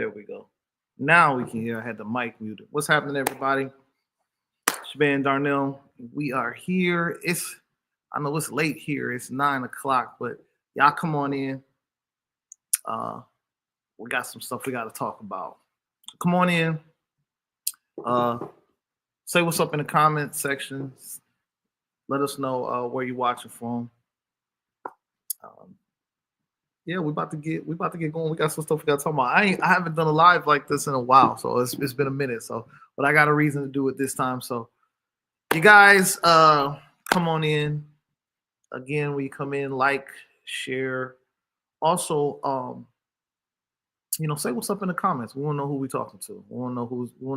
There we go. Now we can hear. I had the mic muted. What's happening, everybody? It's your man Darnell. We are here. I know it's late here. It's 9 o'clock, but y'all come on in. Uh, we got some stuff we got to talk about. So come on in. Say what's up in the comment section. Let us know where you're watching from. Yeah, we about to get going. We got some stuff we got to talk about. I haven't done a live like this in a while, so it's been a minute. So, but I got a reason to do it this time. So, you guys, come on in. Again, when you come in, like, share. Also, say what's up in the comments. We want to know who we talking to. We want to know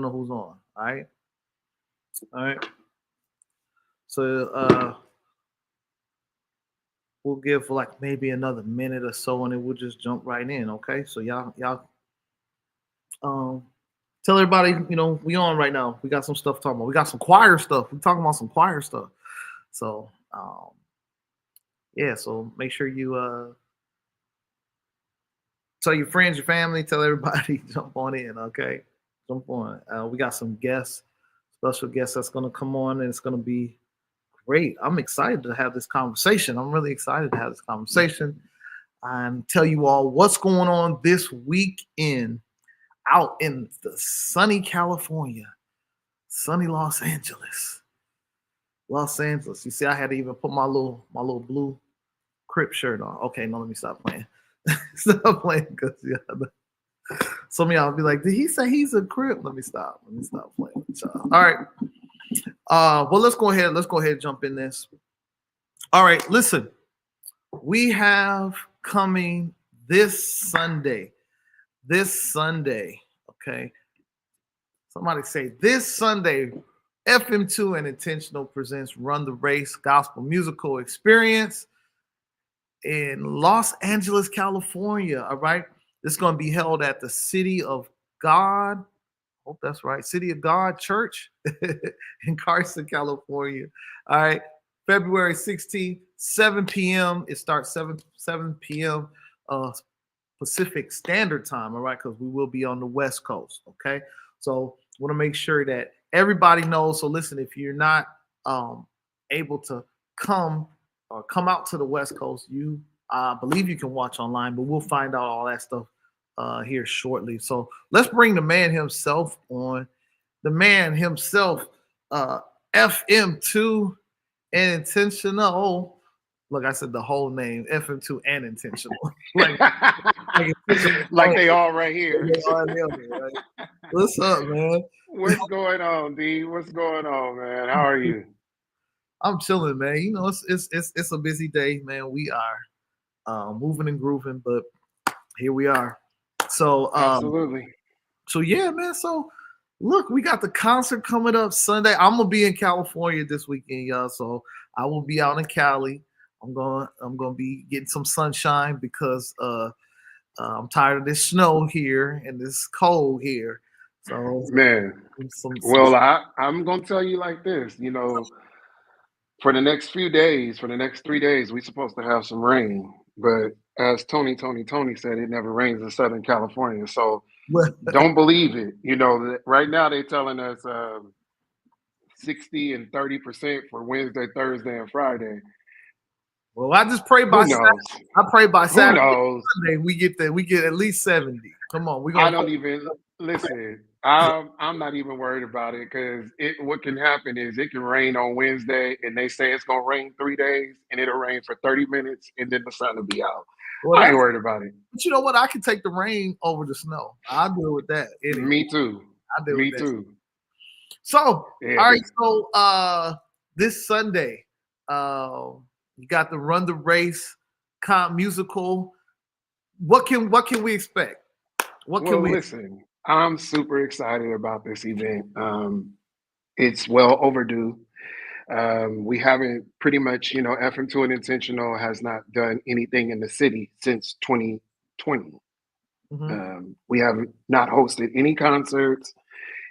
who's on. All right. So, we'll give for like maybe another minute or so, and then we'll just jump right in. Okay. So y'all, tell everybody, we on right now. We got some stuff talking about. We got some choir stuff. We talking about some choir stuff. So, yeah. So make sure you tell your friends, your family, tell everybody, jump on in. Okay, jump on. We got some guests, special guests that's gonna come on, and it's gonna be great. I'm excited to have this conversation. I'm really excited to have this conversation and tell you all what's going on this weekend out in the sunny California, sunny Los Angeles. Los Angeles. You see, I had to even put my little blue Crip shirt on. Okay, no, let me stop playing. Stop playing because some of y'all will be like, did he say he's a Crip? Let me stop playing with y'all. All right. Well, let's go ahead and jump in this. All right, listen. We have coming this Sunday. Okay. Somebody say this Sunday, FM2 and Intentional presents Run the Race Gospel Musical Experience in Los Angeles, California. All right. This is going to be held at the City of God. Hope that's right. City of God Church in Carson, California. All right. February 16th, 7 p.m. It starts 7 p.m. Pacific Standard Time. All right. Because we will be on the West Coast. Okay. So want to make sure that everybody knows. So listen, if you're not able to come out to the West Coast, you believe you can watch online, but we'll find out all that stuff here shortly. So let's bring the man himself on. The man himself, FM2 and Intentional. Look, I said the whole name, FM2 and Intentional. like they all right here. Right? What's up, man? What's going on, D? What's going on, man? How are you? I'm chilling, man. It's a busy day, man. We are moving and grooving, but here we are. So absolutely. So yeah, man. So look, we got the concert coming up Sunday. I'm gonna be in California this weekend, y'all. So I will be out in Cali. I'm gonna be getting some sunshine because I'm tired of this snow here and this cold here. So man, I'm gonna tell you like this. For the next few days, for the next 3 days, we're supposed to have some rain. But as Tony said, it never rains in Southern California. So don't believe it. Right now they're telling us 60 and 30% for Wednesday, Thursday, and Friday. Well, I just pray by Saturday. I pray by Saturday. Who knows? Sunday we get at least 70. Come on, I don't even listen. I'm not even worried about it because what can happen is it can rain on Wednesday and they say it's gonna rain 3 days and it'll rain for 30 minutes and then the sun will be out. Well, I ain't worried about it. But you know what? I can take the rain over the snow. I'll deal with that. Anyway. Me too. Me too. So yeah, all right. So this Sunday, you got the Run the Race musical. What can we expect? Listen, I'm super excited about this event. It's well overdue. We haven't pretty much, FM2 and Intentional has not done anything in the city since 2020. Mm-hmm. We have not hosted any concerts,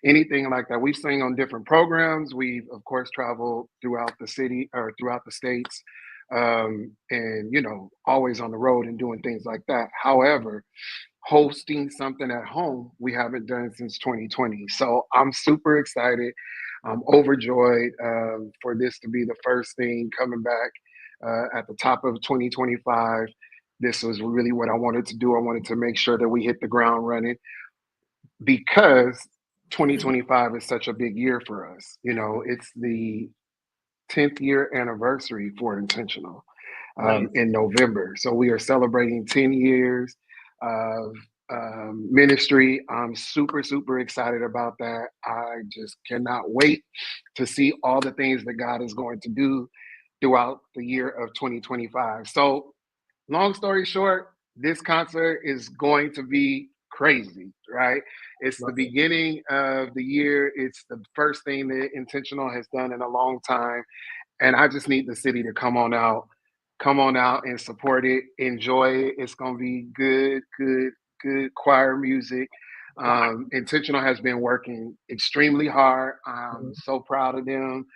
anything like that. We've sang on different programs. We've, of course, traveled throughout the city or throughout the states, and, always on the road and doing things like that. However, hosting something at home we haven't done since 2020. So I'm super excited. I'm overjoyed for this to be the first thing coming back at the top of 2025. This was really what I wanted to do. I wanted to make sure that we hit the ground running because 2025 is such a big year for us. You know, it's the 10th year anniversary for Intentional Nice. in November. So we are celebrating 10 years of ministry. I'm super, super excited about that. I just cannot wait to see all the things that God is going to do throughout the year of 2025. So, long story short, this concert is going to be crazy, right? It's the Love it. beginning of the year. It's the first thing that Intentional has done in a long time. And I just need the city to come on out and support it, enjoy it. It's gonna be good, good, good choir music. Intentional has been working extremely hard. I'm Mhm. so proud of them.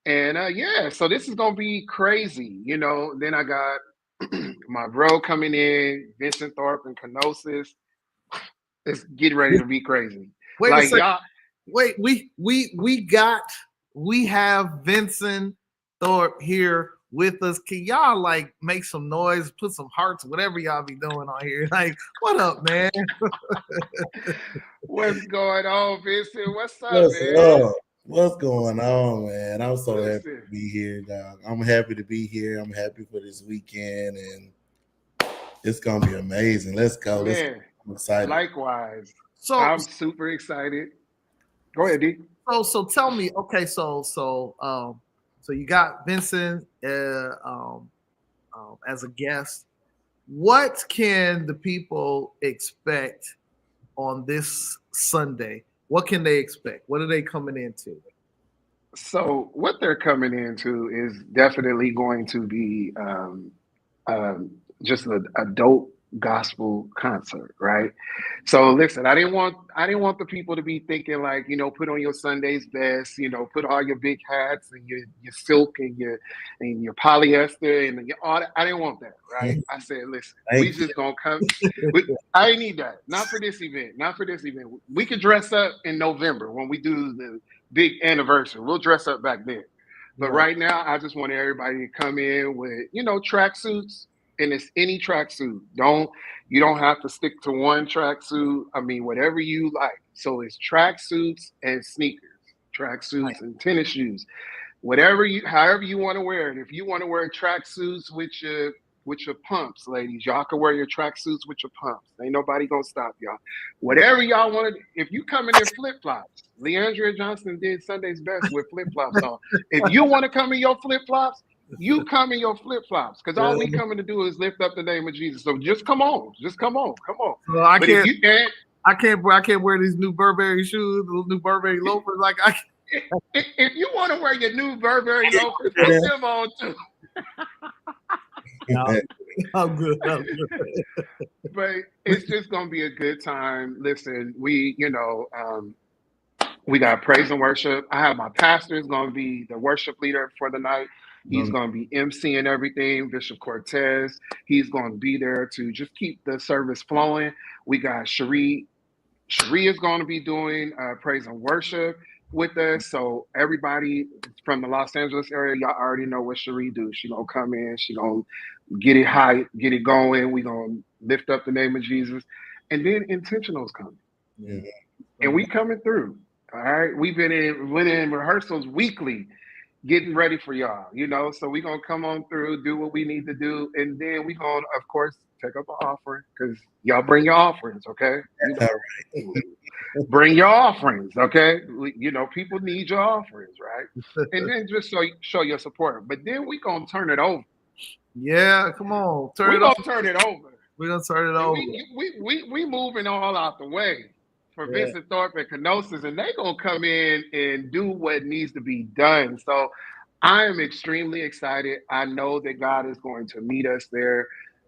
And yeah, so this is gonna be crazy, you know. Then I got my bro coming in, Vincent Tharpe and Kenosis. It's getting ready to be crazy. Wait a Like second. y'all, Wait, we have Vincent Thorpe here with us. Can y'all like make some noise, put some hearts, whatever y'all be doing on here? Like, what up, man? what's going on, Vincent? What's up, What's man? up? What's going on, man? I'm so happy Listen, to be here, dog. I'm happy to be here. I'm happy for this weekend, and it's gonna be amazing. Let's go. Let's go. man, I'm excited. likewise. So I'm super excited. Go ahead, D. so tell me, okay, so you got Vincent as a guest. What can the people expect on this Sunday? What can they expect? What are they coming into? So, what they're coming into is definitely going to be um, just a dope gospel concert, right? So listen, I didn't want the people to be thinking like, you know, put on your Sunday's best, you know, put all your big hats and your silk and your polyester and your, all that. I didn't want that, right? I said, listen, we Thank you. just gonna come. I ain't need that. Not for this event. Not for this event. We could dress up in November when we do the big anniversary. We'll dress up back then. But Right. right now, I just want everybody to come in with, you know, tracksuits, and it's any tracksuit. You don't have to stick to one tracksuit. I mean, whatever you like. So it's tracksuits and sneakers, Right. tracksuits and tennis shoes, whatever you, however you want to wear it. If you want to wear tracksuits with your pumps, ladies, y'all can wear your tracksuits with your pumps. Ain't nobody gonna stop y'all. Whatever y'all want to. If you come in flip flops, Leandria Johnson did Sunday's Best with flip flops on. If you want to come in your flip flops, you come in your flip flops, because all we Yeah. coming to do is lift up the name of Jesus. So just come on, come on. So I But if can't you can't, I can't wear these new Burberry shoes, those new Burberry loafers. Like I if you want to wear your new Burberry loafers, put them on too. can't. I'm good. I'm good. But it's just gonna be a good time. Listen, we got praise and worship. I have my pastor is gonna be the worship leader for the night. He's gonna be emceeing everything. Bishop Cortez. He's gonna be there to just keep the service flowing. We got Cherie. Cherie is going to be doing praise and worship with us. So everybody from the Los Angeles area, y'all already know what Cherie do. She gonna come in. She gonna get it high, get it going. We gonna lift up the name of Jesus, and then intentionals coming, Yeah. and we coming through. All right, went in rehearsals weekly, getting ready for y'all. You know, so we gonna come on through, do what we need to do, and then we gonna, of course, take up an offering because y'all bring your offerings, okay? You All know, bring your offerings, okay? You know, people need your offerings, right? And then just show your support. But then we gonna turn it over. Yeah, come on. Turn We it gonna over. turn it over. We're gonna turn it And over. we moving all out the way for Yeah. Vincent Thorpe and Kenosis, and they gonna come in and do what needs to be done. So I am extremely excited. I know that God is going to meet us there.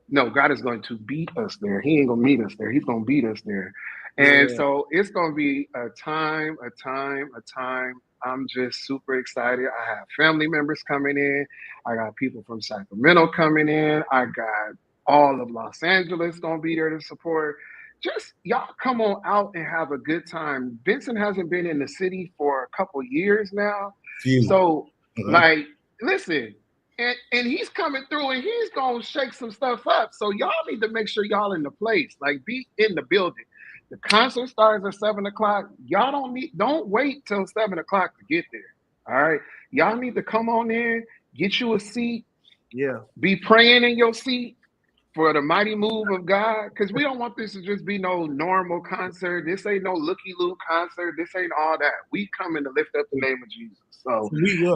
No, God is going to beat us there. He ain't gonna meet us there. He's gonna beat us there. And Yeah. so it's gonna be a time, a time, a time. I'm just super excited. I have family members coming in. I got people from Sacramento coming in. I got all of Los Angeles gonna be there to support. just y'all come on out and have a good time. Vincent hasn't been in the city for a couple years now. So like, listen, and he's coming through and he's gonna shake some stuff up. So y'all need to make sure y'all in the place, like be in the building. The concert starts at 7:00. Y'all don't wait till 7:00 to get there. All right. Y'all need to come on in, get you a seat. Yeah. Be praying in your seat for the mighty move of God. Because we don't want this to just be no normal concert. This ain't no looky-loo concert. This ain't all that. We coming to lift up the name of Jesus. So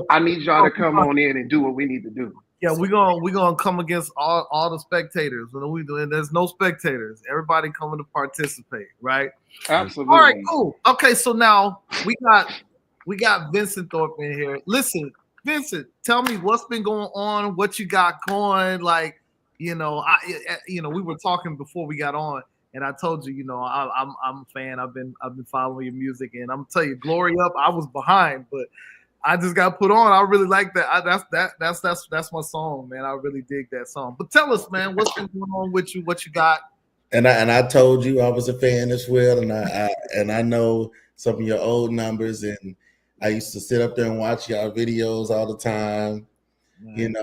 I need y'all to come on in and do what we need to do. Yeah, we're gonna come against all the spectators. And there's no spectators. Everybody coming to participate, right? Absolutely. All right, cool. Okay, so now we got Vincent Tharpe in here. Listen, Vincent, tell me what's been going on, what you got going. Like, we were talking before we got on, and I told you, I'm a fan. I've been following your music, and I'm telling you, Glory Up. I was behind, but I just got put on. I really like that. That's my song, man. I really dig that song. But tell us, man, what's been going on with you? What you got? And I told you I was a fan as well, and I know some of your old numbers, and I used to sit up there and watch y'all videos all the time. Right.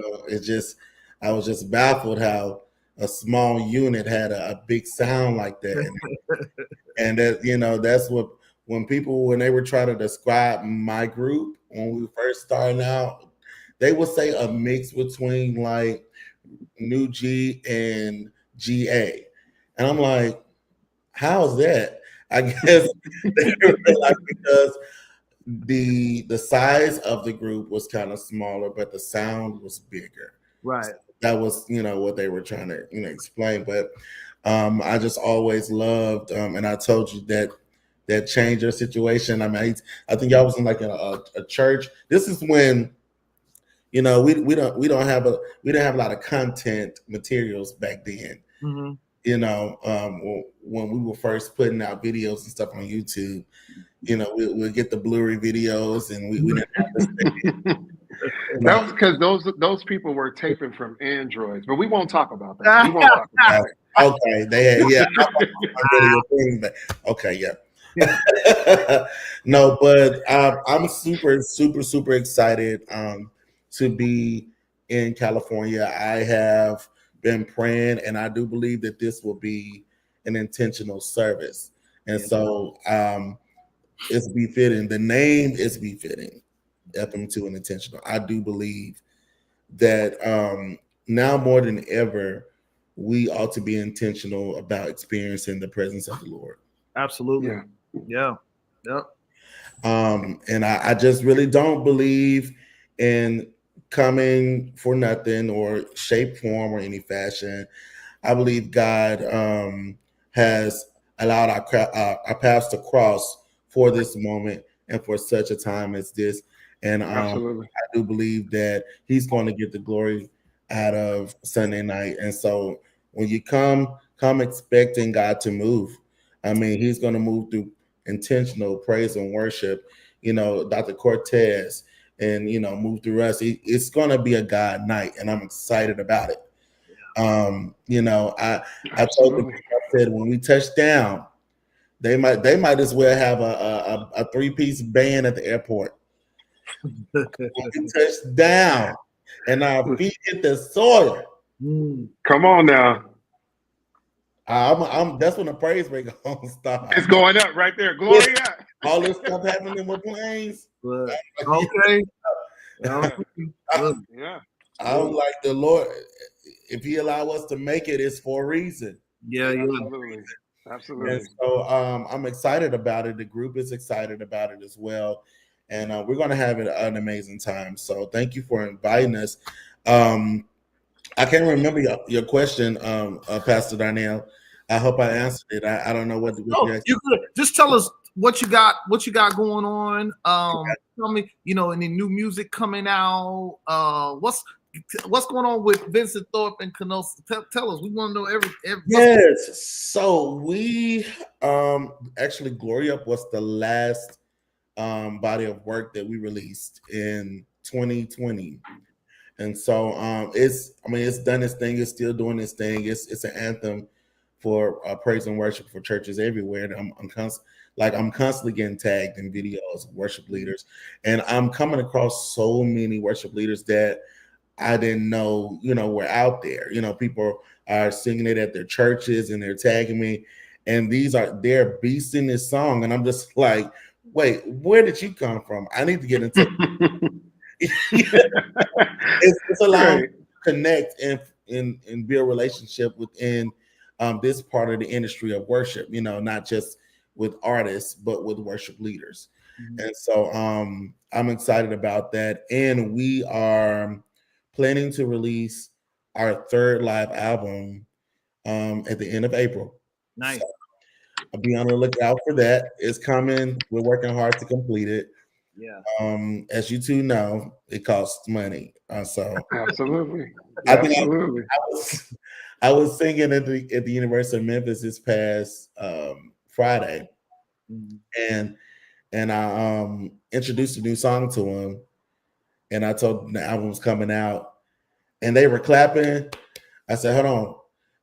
I was just baffled how a small unit had a big sound like that, and that that's what when they were trying to describe my group when we first started out, they would say a mix between like New G and GA. And I'm like, how's that? I guess they were like, because the size of the group was kind of smaller, but the sound was bigger. Right. So that was, what they were trying to, explain. But I just always loved, and I told you that changed your situation. I mean, I think y'all was in like a church. This is when, we didn't have a lot of content materials back then. Mm-hmm. When we were first putting out videos and stuff on YouTube, we'll get the blurry videos, and we didn't have this. That was because those people were taping from Androids, but we won't talk about that. We won't talk about it. Okay, they had, okay, yeah. No, but I'm super, super, super excited to be in California. I have been praying, and I do believe that this will be an intentional service. And so it's befitting. The name is befitting, FM2 and intentional. I do believe that now more than ever, we ought to be intentional about experiencing the presence of the Lord. Absolutely. Yeah. Yep. And I just really don't believe in coming for nothing or shape, form, or any fashion. I believe God has allowed our paths to cross for this moment and for such a time as this. And I do believe that He's going to get the glory out of Sunday night. And so when you come expecting God to move. I mean, He's going to move through intentional praise and worship. Dr. Cortez, and move through us. It's going to be a God night, and I'm excited about it. I told them, I said, when we touch down, they might as well have a 3-piece band at the airport. When we touch down and our feet hit the soil. Come on now. That's when the praise break on start. It's going up right there. Glory up. All this stuff happening with planes. Okay. Yeah. I'm like, the Lord, if He allow us to make it, it's for a reason. Yeah. Absolutely. And so I'm excited about it. The group is excited about it as well. And we're going to have an amazing time. So thank you for inviting us. I can't remember your question, Pastor Darnell. I hope I answered it. I don't know what you could just tell us what you got going on. Tell me, any new music coming out. What's going on with Vincent Tharpe and Canosa? Tell us. We want to know every. Yes. So we actually Glory Up was the last body of work that we released in 2020. And so it's done its thing. It's still doing its thing. It's an anthem for praise and worship for churches everywhere. And I'm constantly getting tagged in videos of worship leaders, and I'm coming across so many worship leaders that I didn't know, were out there. People are singing it at their churches and they're tagging me, and they're beasting this song, and I'm just like, wait, where did you come from? I need to get into it's allowing right. to connect and build a relationship within this part of the industry of worship, not just with artists, but with worship leaders. Mm-hmm. And so I'm excited about that. And we are planning to release our third live album at the end of April. Nice. So I'll be on the lookout for that. It's coming. We're working hard to complete it. Yeah. As you two know, it costs money. So absolutely. Absolutely. I was singing at the University of Memphis this past Friday, mm-hmm. and I introduced a new song to them, and I told them the album was coming out, and they were clapping. I said, "Hold on,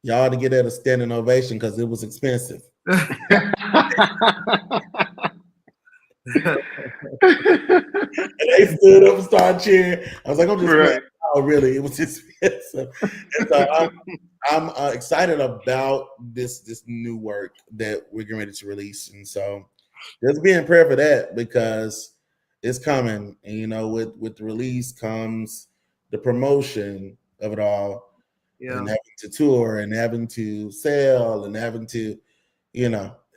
y'all ought to get that a standing ovation because it was expensive." And they stood up and started cheering. I was like, "I'm just right. Oh, really? It was expensive." And so I'm excited about this new work that we're getting ready to release, and so just be in prayer for that because it's coming. And with the release comes the promotion of it all, and having to tour and having to sell and having to,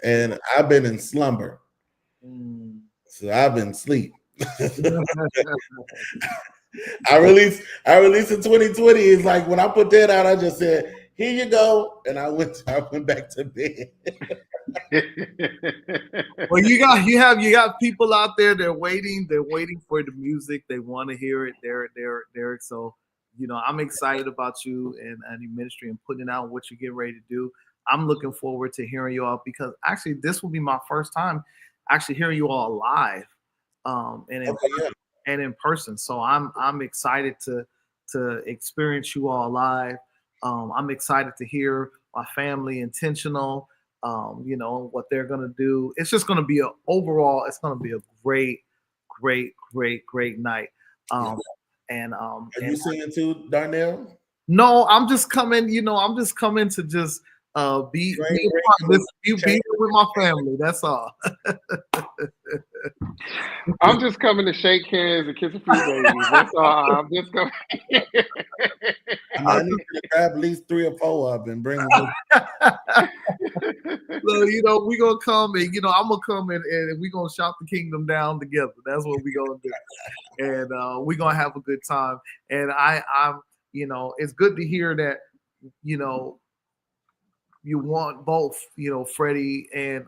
and I've been in slumber. So I've been asleep. I released in 2020. It's like when I put that out, I just said, "Here you go," and I went back to bed. Well, you got people out there. They're waiting for the music. They want to hear it. Derek. So I'm excited about you and your ministry and putting out what you're getting ready to do. I'm looking forward to hearing you all because actually this will be my first time actually hearing you all live and in person. So I'm excited to experience you all live. I'm excited to hear my family Intentional, what they're gonna do. It's just gonna be it's gonna be a great night. Are you singing too, Darnell? No, I'm just coming. I'm just coming to just be here with my family. That's all. I'm just coming to shake hands and kiss a few babies. That's all. I'm just coming. I need to grab at least 3 or 4 of them and bring them. So, we're gonna come and I'm gonna come and we're gonna shout the kingdom down together. That's what we're gonna do, and we're gonna have a good time. And I'm it's good to hear that you want both, Freddie and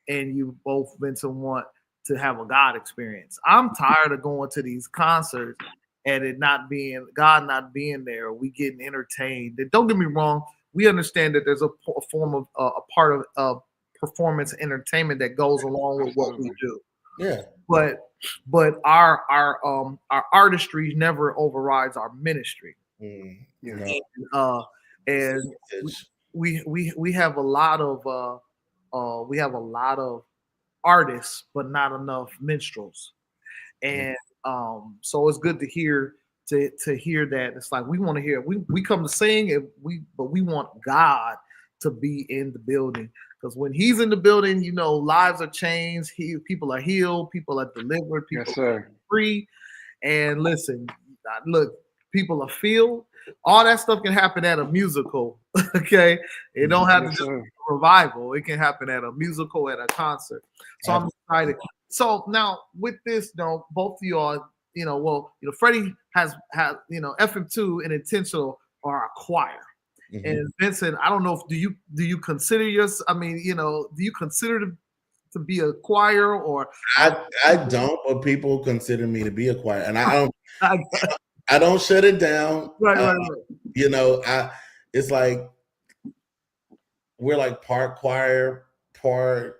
you both, Vincent, want to have a God experience. I'm tired of going to these concerts and it not being God not being there. We getting entertained. And don't get me wrong. We understand that there's a form of a part of performance entertainment that goes along with what we do. Yeah. But our artistry never overrides our ministry. And we have a lot of artists, but not enough minstrels. And so it's good to hear that. It's like we want to hear. We come to sing, but we want God to be in the building, because when He's in the building, lives are changed. People are healed. People are delivered. People are free. And listen, look, people are filled. All that stuff can happen at a musical. Okay, it don't have to just be a revival. It can happen at a musical, at a concert. So I'm excited. So now with this, both of y'all, Freddie has FM2 and Intentional are a choir. Mm-hmm. And Vincent, I don't know if do you consider do you consider to be a choir or? I don't, but people consider me to be a choir, and I don't. I don't shut it down. Right. It's like we're like part choir, part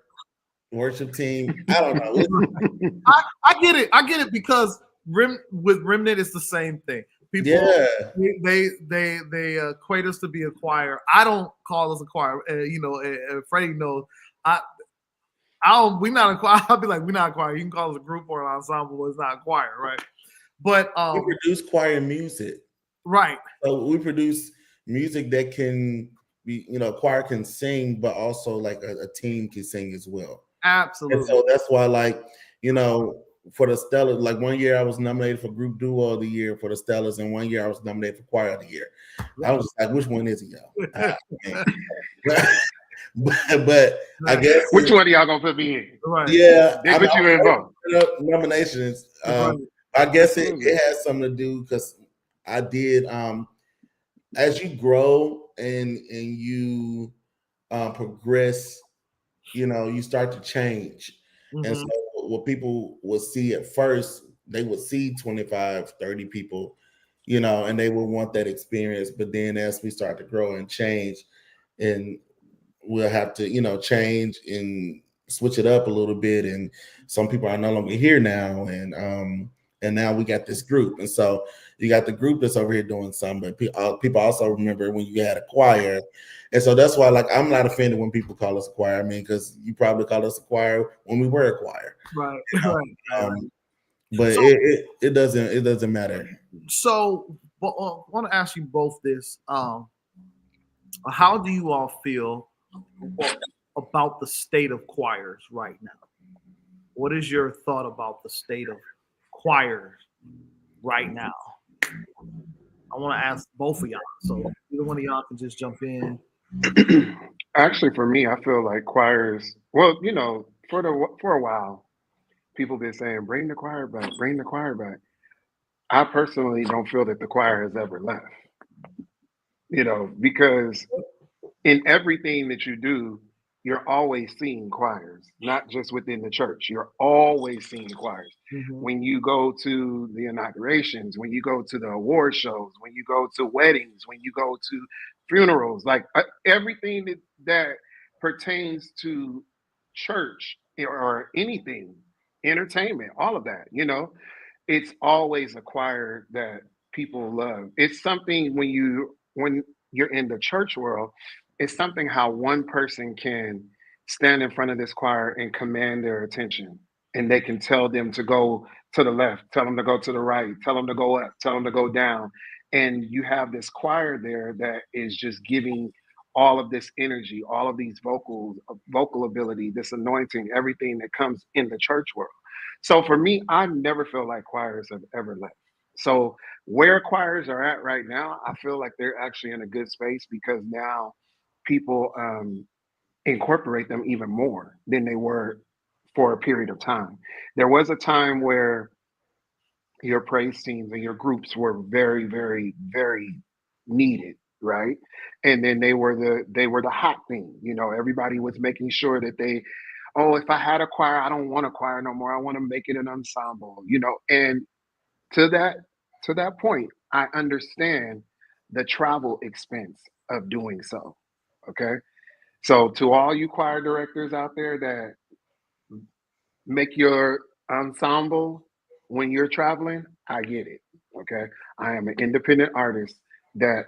worship team. I don't know. I get it because with Remnant it's the same thing. People, they equate us to be a choir. I don't call us a choir. Freddie knows. We're not a choir. I'll be like, we're not a choir. You can call us a group or an ensemble, but it's not a choir, right? But we produce choir music, right? So we produce music that can be, choir can sing, but also like a team can sing as well. Absolutely. And so that's why, for the Stellars, like one year I was nominated for Group Duo of the Year for the Stellars, and one year I was nominated for Choir of the Year. I was just like, which one is it, y'all? but I guess which one of y'all gonna put me in? Right. Yeah, they put you in both nominations. I guess it has something to do because I did. As you grow and you progress, you start to change. Mm-hmm. And so what people would see at first, they would see 25, 30 people, and they would want that experience. But then as we start to grow and change, and we'll have to, change and switch it up a little bit. And some people are no longer here now. And now we got this group. And so you got the group that's over here doing something, but people also remember when you had a choir. And so that's why, I'm not offended when people call us a choir. I mean, because you probably called us a choir when we were a choir. Right. But it doesn't matter. So I want to ask you both this. How do you all feel about the state of choirs right now? What is your thought about the state of choirs right now? I want to ask both of y'all. So either one of y'all can just jump in. Actually, for me, I feel like choirs, well, for a while, people been saying, bring the choir back, bring the choir back. I personally don't feel that the choir has ever left. Because in everything that you do, you're always seeing choirs, not just within the church. You're always seeing choirs. Mm-hmm. When you go to the inaugurations, when you go to the award shows, when you go to weddings, when you go to funerals, like everything that pertains to church or anything, entertainment, all of that, it's always a choir that people love. It's something when you're in the church world, it's something how one person can stand in front of this choir and command their attention. And they can tell them to go to the left, tell them to go to the right, tell them to go up, tell them to go down. And you have this choir there that is just giving all of this energy, all of these vocal ability, this anointing, everything that comes in the church world. So for me, I never feel like choirs have ever left. So where choirs are at right now, I feel like they're actually in a good space because now people incorporate them even more than they were for a period of time. There was a time where your praise teams and your groups were very, very, very needed, right? And then they were the hot thing. Everybody was making sure that if I had a choir, I don't want a choir no more. I want to make it an ensemble, and to that point, I understand the travel expense of doing so. Okay. So to all you choir directors out there that make your ensemble when you're traveling, I get it. Okay. I am an independent artist that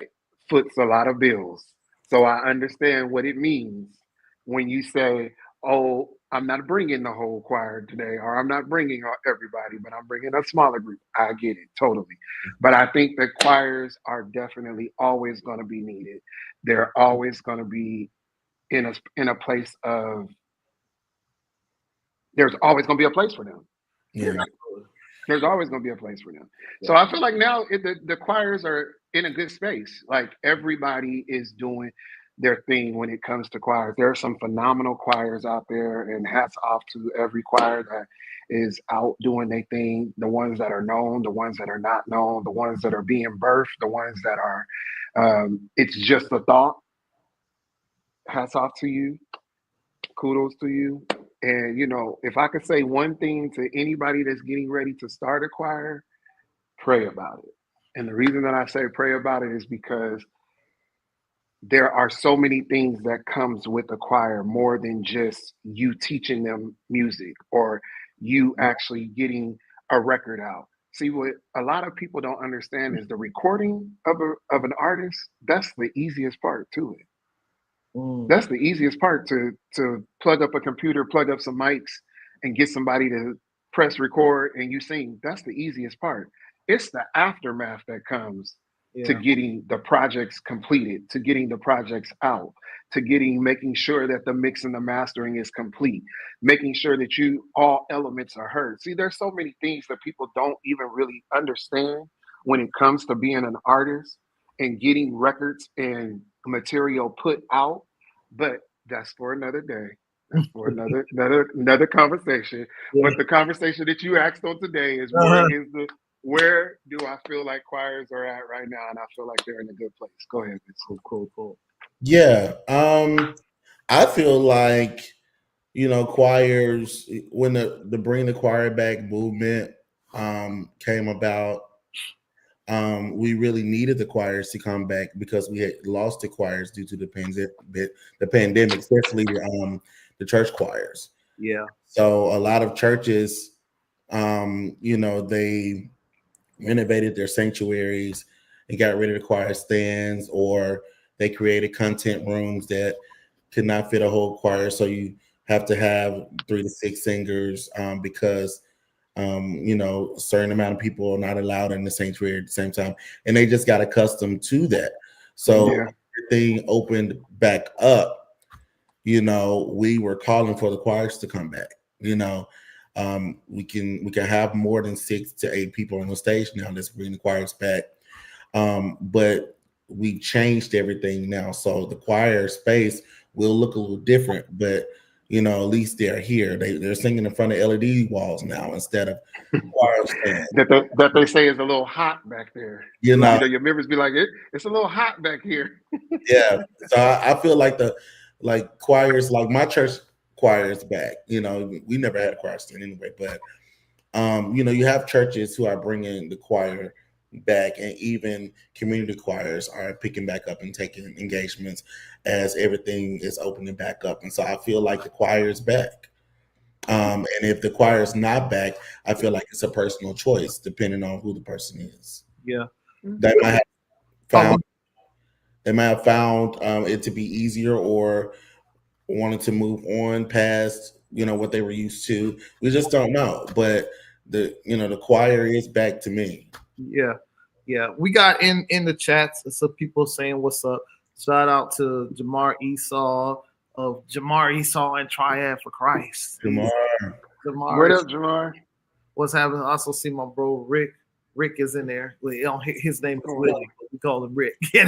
foots a lot of bills. So I understand what it means when you say, oh, I'm not bringing the whole choir today, or I'm not bringing everybody, but I'm bringing a smaller group. I get it totally. But I think that choirs are definitely always going to be needed. They're always going to be in a place of, there's always going to be a place for them. Yeah. There's always going to be a place for them. Yeah. So I feel like now the choirs are in a good space. Like everybody is doing their thing when it comes to choirs. There are some phenomenal choirs out there, and hats off to every choir that is out doing their thing. The ones that are known, the ones that are not known, the ones that are being birthed, the ones that are, it's just a thought. Hats off to you. Kudos to you. And, if I could say one thing to anybody that's getting ready to start a choir, pray about it. And the reason that I say pray about it is because there are so many things that comes with a choir more than just you teaching them music or you actually getting a record out. See, what a lot of people don't understand is the recording of an artist. That's the easiest part to it. That's the easiest part to plug up a computer, plug up some mics, and get somebody to press record and you sing. That's the easiest part. It's the aftermath that comes to getting the projects completed, to getting the projects out, to making sure that the mix and the mastering is complete, making sure that all elements are heard. See, there's so many things that people don't even really understand when it comes to being an artist and getting records and material put out. But that's for another day. That's for another conversation. Yeah. But the conversation that you asked on today is where do I feel like choirs are at right now? And I feel like they're in a good place. Go ahead. It's cool. Yeah. I feel like, choirs, when the Bring the Choir Back movement came about, we really needed the choirs to come back because we had lost the choirs due to the pandemic, especially the church choirs. Yeah. So a lot of churches, they renovated their sanctuaries and got rid of the choir stands, or they created content rooms that could not fit a whole choir. So you have to have 3 to 6 singers because a certain amount of people are not allowed in the sanctuary at the same time. And they just got accustomed to that. So everything opened back up, we were calling for the choirs to come back. We can have more than 6 to 8 people on the stage now. Let's bring the choirs back. But we changed everything now. So the choir space will look a little different, but at least they're here. They're singing in front of LED walls now instead of choir stands. that they say is a little hot back there. Your members be like, it's a little hot back here. Yeah. So I feel like choirs, like my church choir is back. We never had a choir stand anyway, but you have churches who are bringing the choir back, and even community choirs are picking back up and taking engagements as everything is opening back up. And so I feel like the choir is back. And if the choir is not back, I feel like it's a personal choice depending on who the person is. Yeah. They might have found it to be easier, or wanted to move on past what they were used to. We just don't know. But the choir is back to me. Yeah. We got in the chats some people saying what's up. Shout out to Jamar Esau of Jamar Esau and Triad for Christ. Jamar. What up, Jamar? What's happening? I also see my bro Rick. Rick is in there. His name is Willie. We call him Rick. T is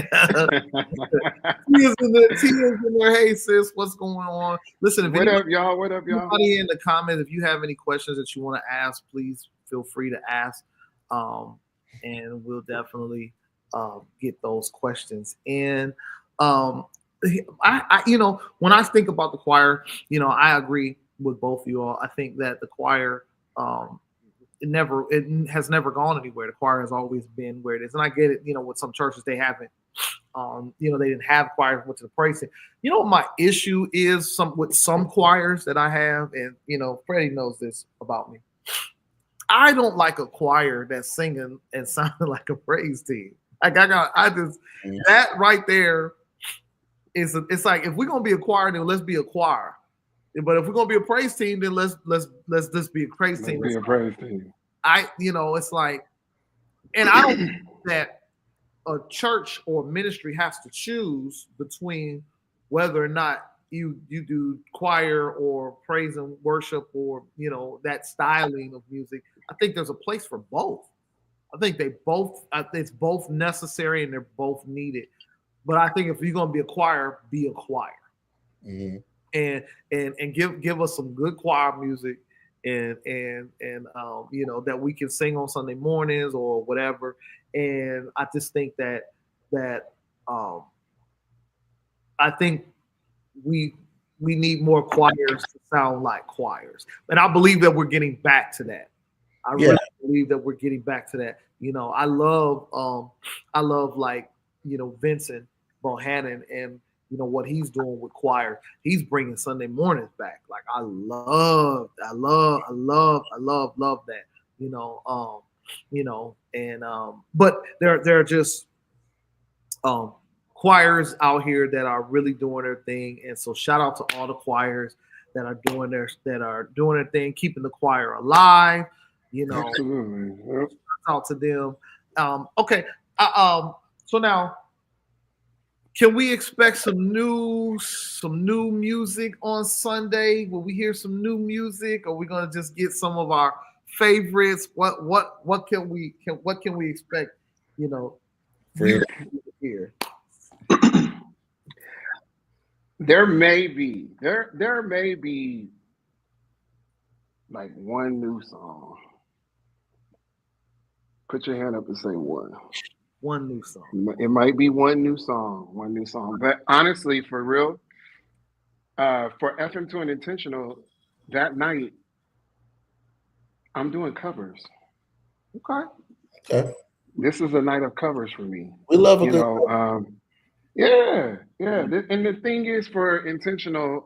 in there. Hey sis, what's going on? Listen, what up, y'all? Anybody in the comments, if you have any questions that you want to ask, please feel free to ask. And we'll definitely get those questions in. I when I think about the choir, I agree with both of you all. I think that the choir, it has never gone anywhere. The choir has always been where it is, and I get it. With some churches they haven't. They didn't have choirs, went to the praise team. What my issue is with some choirs that I have, and Freddie knows this about me. I don't like a choir that's singing and sounding like a praise team. That right there it's like, if we're gonna be a choir, then let's be a choir. But if we're gonna be a praise team, then let's just be a praise team. Be a praise team. It's like, and I don't think that a church or ministry has to choose between whether or not you do choir or praise and worship, or that styling of music. I think there's a place for both. I think it's both necessary and they're both needed. But I think if you're gonna be a choir, be a choir. Mm-hmm. And give us some good choir music, and that we can sing on Sunday mornings or whatever. And I just think that I think we need more choirs to sound like choirs, and I believe that we're getting back to that. I really believe that we're getting back to that. I love like Vincent Bohannon and what he's doing with choir. He's bringing Sunday mornings back. Like I love that. and but there are just choirs out here that are really doing their thing, and so shout out to all the choirs that are doing their thing, keeping the choir alive. Absolutely. Yep. Shout out to them. Okay, so now, can we expect some new music on Sunday? Will we hear some new music? Or are we gonna just get some of our favorites? What can we expect? You here. There may be like one new song. Put your hand up and say one. One new song. It might be one new song. But honestly, for real, for FM2 and Intentional, that night, I'm doing covers. Okay. This is a night of covers for me. We love a good Yeah. And the thing is, for Intentional,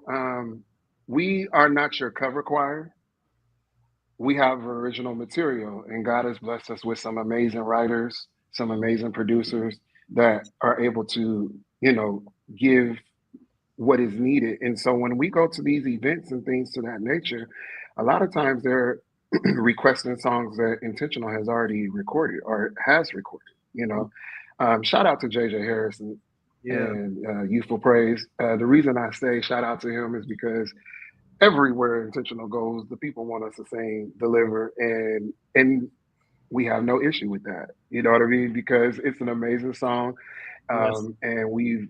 we are not your cover choir. We have original material, and God has blessed us with some amazing writers, some amazing producers that are able to, give what is needed. And so when we go to these events and things to that nature, a lot of times they're requesting songs that Intentional has already recorded or has recorded. Shout out to JJ Harrison and Youthful Praise. The reason I say shout out to him is because everywhere Intentional goes, the people want us to sing, deliver, and we have no issue with that. You know what I mean? Because it's an amazing song, and we've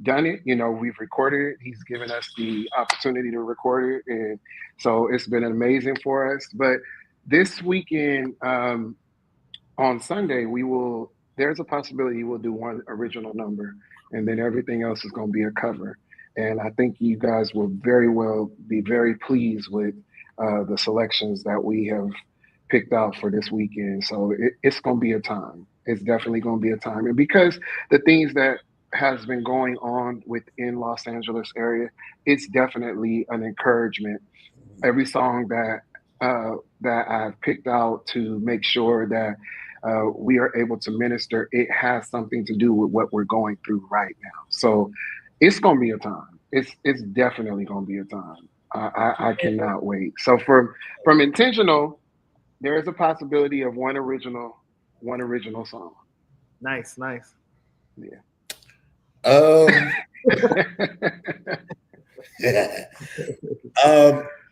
done it. We've recorded it. He's given us the opportunity to record it, and so it's been amazing for us. But this weekend, on Sunday, there's a possibility we'll do one original number, and then everything else is going to be a cover. And I think you guys will be very pleased with the selections that we have picked out for this weekend. So it's going to be a time. It's definitely going to be a time. And because the things that has been going on within Los Angeles area, it's definitely an encouragement. Every song that I've picked out to make sure that we are able to minister, it has something to do with what we're going through right now. So it's going to be a time. It's definitely going to be a time. I cannot wait. So from Intentional, there is a possibility of one original song. Nice. Yeah.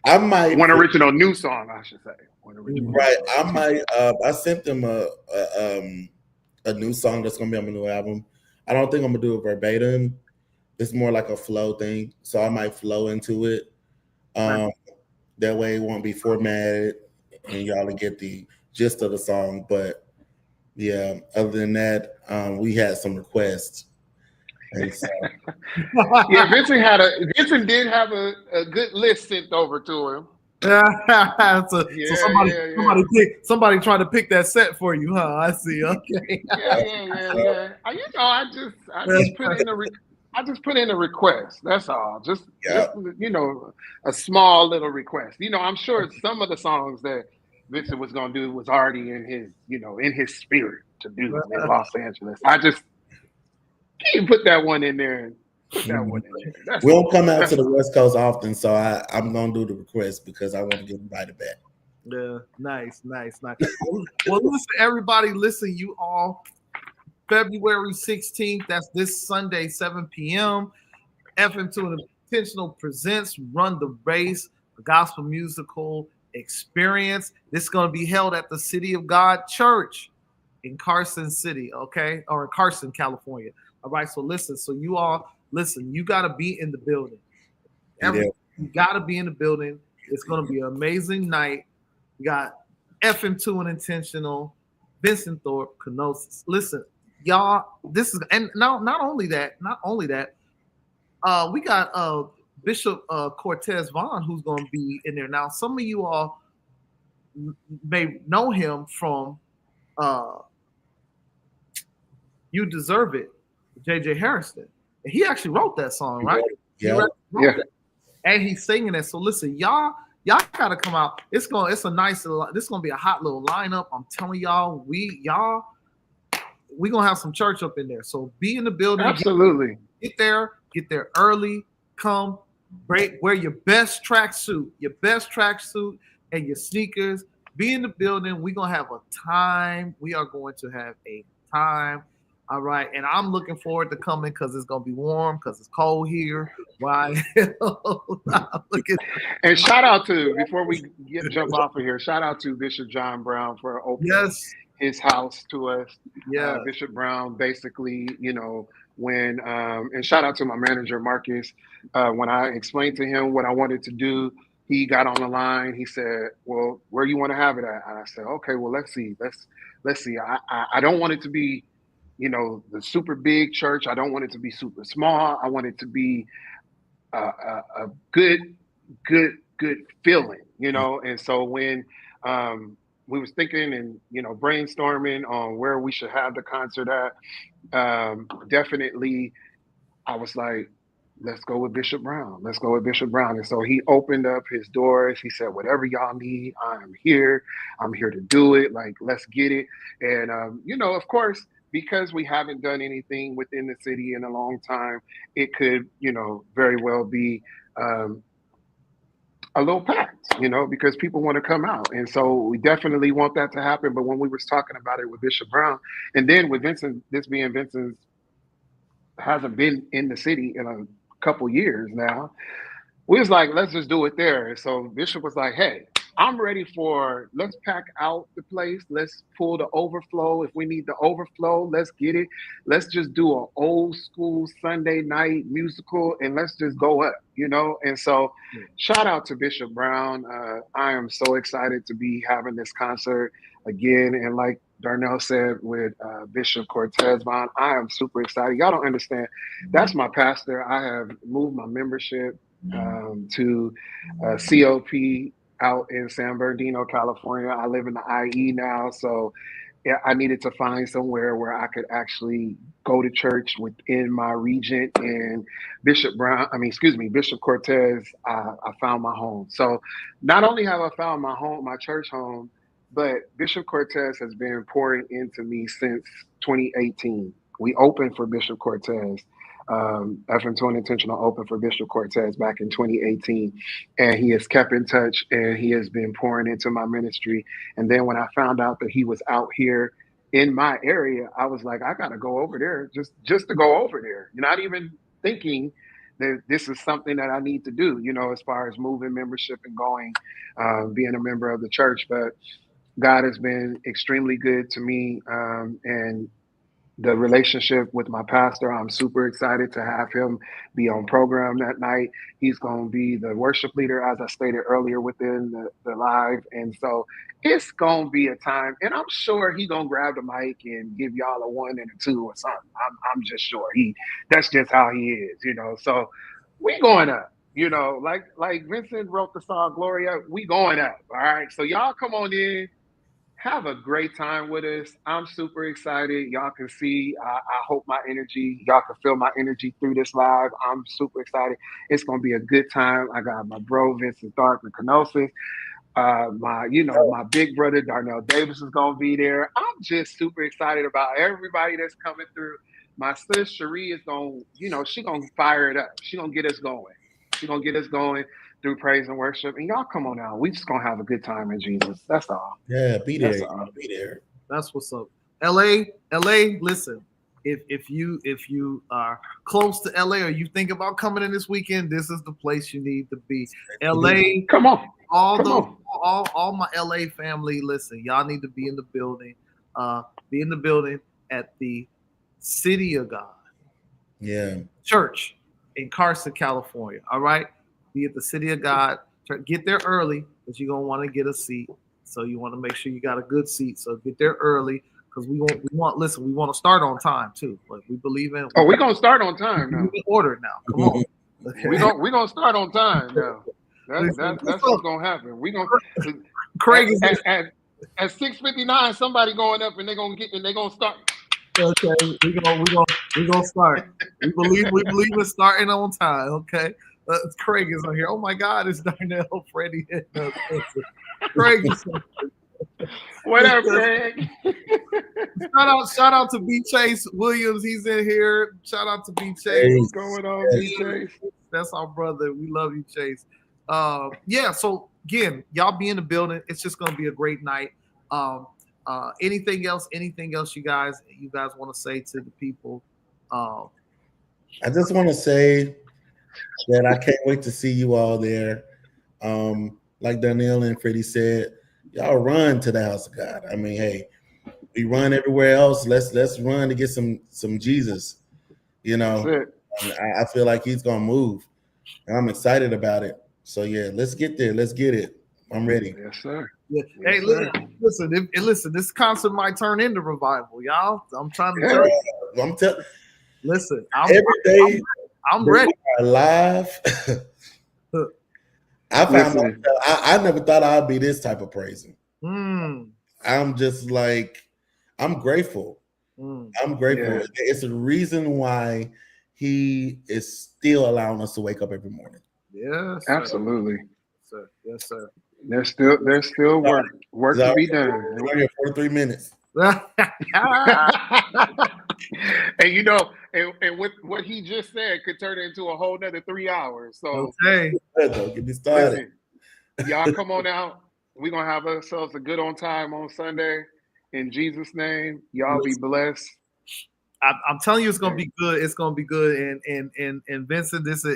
I might one original new song, I should say. Right. I might. I sent them a new song that's gonna be on my new album. I don't think I'm gonna do it verbatim. It's more like a flow thing, so I might flow into it. That way, it won't be formatted, and y'all will get the gist of the song. But yeah, other than that, we had some requests. And so, yeah, Vincent did have a good list sent over to him. So somebody trying to pick that set for you, huh? I see. Okay. Yeah. I just put in a request. That's all. Just a small little request. I'm sure some of the songs that Vincent was gonna do was already in his spirit to do in Los Angeles. I just can't put that one in there. We don't come out to the West Coast often, so I'm gonna do the request because I want to get invited back. Yeah, nice. Well, listen, everybody, you all. February 16th, that's this Sunday, 7 p.m. FM2 Intentional presents Run the Race, a gospel musical experience. This is going to be held at the City of God Church in Carson City, okay? Or in Carson, California. All right, so you all, you got to be in the building. You got to be in the building. It's going to be an amazing night. You got FM2 and Intentional, Vincent Tharpe, Kenosis. Listen, y'all, this is, and not only that, we got Bishop Cortez Vaughn, who's going to be in there. Now, some of you all may know him from You Deserve It, JJ Harrison. And he actually wrote that song, right? Yeah. And he's singing it. So listen, y'all Y'all gotta come out. It's a nice little. This is gonna be a hot little lineup. I'm telling y'all, we gonna have some church up in there. So be in the building. Absolutely. Get there early. Come, wear your best tracksuit, and your sneakers. Be in the building. We're gonna have a time. We are going to have a time. All right, and I'm looking forward to coming because it's gonna be warm because it's cold here. Why? And shout out to, before we jump off of here, shout out to Bishop John Brown for opening his house to us. Yeah, Bishop Brown basically, when and shout out to my manager Marcus. When I explained to him what I wanted to do, he got on the line. He said, "Well, where you want to have it at?" And I said, "Okay, well, let's see. Let's see. I don't want it to be, the super big church. I don't want it to be super small. I want it to be a good feeling, And so when we was thinking and brainstorming on where we should have the concert at, definitely I was like, let's go with Bishop Brown. And so he opened up his doors. He said, whatever y'all need, I'm here to do it. Like, let's get it. And of course, because we haven't done anything within the city in a long time, it could, very well be a little packed, because people want to come out. And so we definitely want that to happen. But when we was talking about it with Bishop Brown, and then with Vincent, this being Vincent's hasn't been in the city in a couple years now, we was like, let's just do it there. And so Bishop was like, hey, I'm ready let's pack out the place. Let's pull the overflow. If we need the overflow, let's get it. Let's just do an old school Sunday night musical and let's just go up, And so shout out to Bishop Brown. I am so excited to be having this concert again. And like Darnell said with Bishop Cortez, Vaughn, I am super excited. Y'all don't understand. That's my pastor. I have moved my membership to COP out in San Bernardino, California. I live in the IE now, so I needed to find somewhere where I could actually go to church within my region. And Bishop Cortez, I found my home. So not only have I found my home, my church home, but Bishop Cortez has been pouring into me since 2018. We opened for Bishop Cortez. FM2 and Intentional opened for Bishop Cortez back in 2018, and he has kept in touch and he has been pouring into my ministry. And then when I found out that he was out here in my area, I was like, I gotta go over there just to go over there. You're not even thinking that this is something that I need to do, as far as moving membership and going, being a member of the church. But God has been extremely good to me, and the relationship with my pastor, I'm super excited to have him be on program that night. He's going to be the worship leader, as I stated earlier within the live. And so it's going to be a time, and I'm sure he's going to grab the mic and give y'all a 1 and a 2 or something. I'm just sure that's just how he is, So we going up, like Vincent wrote the song Gloria, we going up. All right. So y'all come on in. Have a great time with us. I'm super excited. Y'all can see, I hope y'all can feel my energy through this live. I'm super excited. It's going to be a good time. I got my bro, Vincent Tharpe and Kenosis. My big brother, Darnell Davis is going to be there. I'm just super excited about everybody that's coming through. My sis, Cherie, is going to, she's going to fire it up. She's going to get us going. Through praise and worship, and y'all come on out. We just gonna have a good time in Jesus. That's all. Yeah, be there. Be there. That's what's up. LA. Listen, if you are close to LA or you think about coming in this weekend, this is the place you need to be. LA. Come on. All my LA family. Listen, y'all need to be in the building. Be in the building at the City of God. Yeah. Church in Carson, California. All right. Be at the City of God. Get there early because you're gonna want to get a seat. So you want to make sure you got a good seat. So get there early because we want to start on time too. Like we believe in. We're gonna start on time now. We order now. Come on. Okay. We're gonna start on time now. That's what's gonna happen. We gonna Craig is at 6:59. Somebody going up and they're gonna start. Okay, we're gonna start. We believe in starting on time. Okay. Craig is on here. Oh my God, it's Darnell, Freddie. Craig is on here. What up, Craig? Shout out to B Chase Williams. He's in here. Shout out to B Chase. Hey. What's going on, B Chase? That's our brother. We love you, Chase. Yeah. So again, y'all be in the building. It's just gonna be a great night. Anything else you guys want to say to the people? I just want to say that I can't wait to see you all there. Like Darnell and Freddie said, y'all run to the house of God. I mean, hey, we run everywhere else. Let's run to get some Jesus. You know, I feel like he's gonna move, and I'm excited about it. So yeah, let's get there. Let's get it. I'm ready. Yes, sir. Yeah. Yes, Hey, sir. listen. This concert might turn into revival, y'all. I'm trying to tell you. Listen, every day I'm ready. Live. I found myself, I never thought I'd be this type of praising. I'm just like, I'm grateful. I'm grateful. Yeah. It's a reason why he is still allowing us to wake up every morning. Yes, absolutely. Sir. Yes, sir. There's still work to be done. We're here 43 minutes. And you know, and with what he just said could turn into a whole nother 3 hours. So okay, get me started. Listen, y'all come on out. We're gonna have ourselves a good on time on Sunday. In Jesus' name, y'all be blessed. I'm telling you, it's gonna be good. It's gonna be good. And Vincent, it's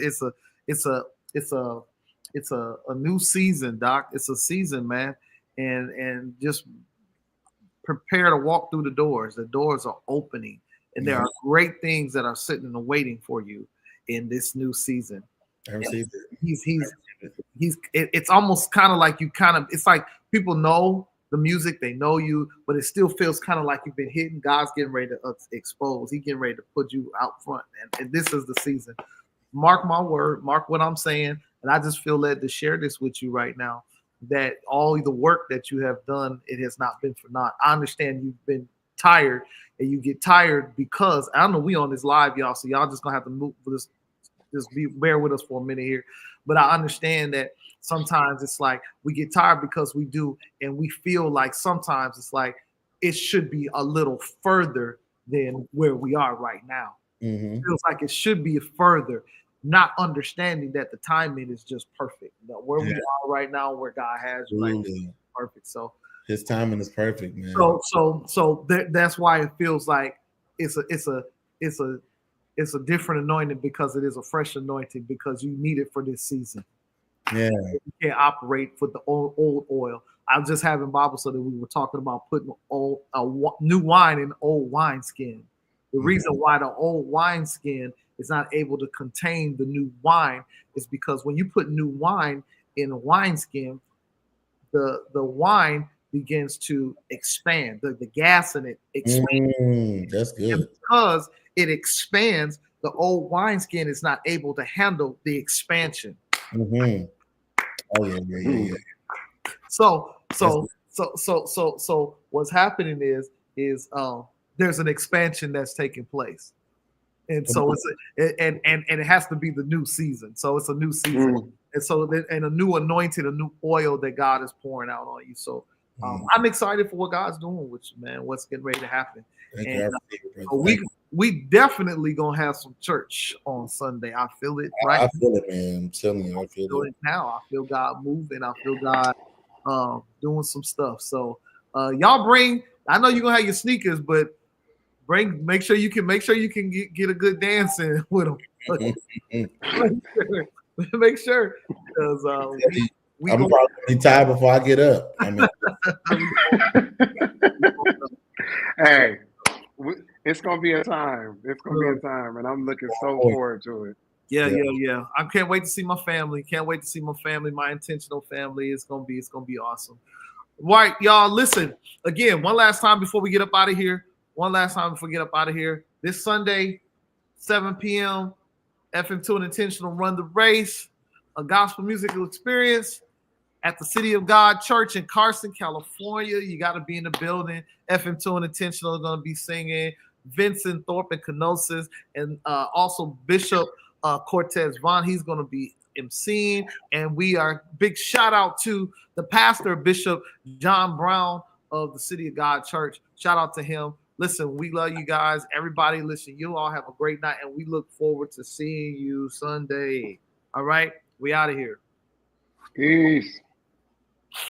a new season, Doc. It's a season, man. And just prepare to walk through the doors. The doors are opening, and there are great things that are sitting and waiting for you in this new season. I received it. It's almost kind of like it's like people know the music, they know you, but it still feels kind of like you've been hidden. God's getting ready to expose. He's getting ready to put you out front, and this is the season. Mark my word, mark what I'm saying, and I just feel led to share this with you right now, that all the work that you have done, it has not been for naught. I understand you've been tired, and you get tired because, I don't know, we on this live, y'all, so y'all just gonna have to move with us. Just bear with us for a minute here. But I understand that sometimes it's like we get tired because we do, and we feel like sometimes it's like it should be a little further than where we are right now. It feels like it should be further, not understanding that the timing is just perfect. Where we are right now, where God has you, like, perfect. So his timing is perfect, man. So that's why it feels like it's a different anointing, because it is a fresh anointing, because you need it for this season. Yeah, you can't operate with the old oil. I was just having Bible study. We were talking about putting new wine in old wineskin. The reason why the old wineskin is not able to contain the new wine is because when you put new wine in a wineskin, the wine begins to expand. The gas in it expands. That's good. And because it expands, the old wineskin is not able to handle the expansion. Oh yeah. So what's happening is there's an expansion that's taking place, and so and it has to be the new season. So it's a new season, and so and a new anointing, a new oil that God is pouring out on you. So I'm excited for what God's doing with you, man. What's getting ready to happen, and we definitely gonna have some church on Sunday. I feel it, right? I feel it, man. I'm telling you, I feel it now. I feel God moving. I feel God doing some stuff. So y'all bring. I know you're gonna have your sneakers, but make sure you can get a good dance in with them. Make sure, because I'm probably be tired before I get up. I mean, hey. It's gonna be a time. It's gonna be a time, and I'm looking so forward to it. Yeah. I can't wait to see my family. My intentional family. It's gonna be awesome. Right, y'all. Listen again. One last time before we get up out of here. This Sunday, 7 p.m. FM2 and Intentional Run the Race, a gospel musical experience at the City of God Church in Carson, California. You got to be in the building. FM2 and Intentional are going to be singing. Vincent, Tharpe, and Cortez, and also Bishop Cortez, Vaughn. He's going to be emceeing. And we are big shout out to the pastor, Bishop John Brown of the City of God Church. Shout out to him. Listen, we love you guys. Everybody, listen, you all have a great night, and we look forward to seeing you Sunday. All right, we out of here. Peace.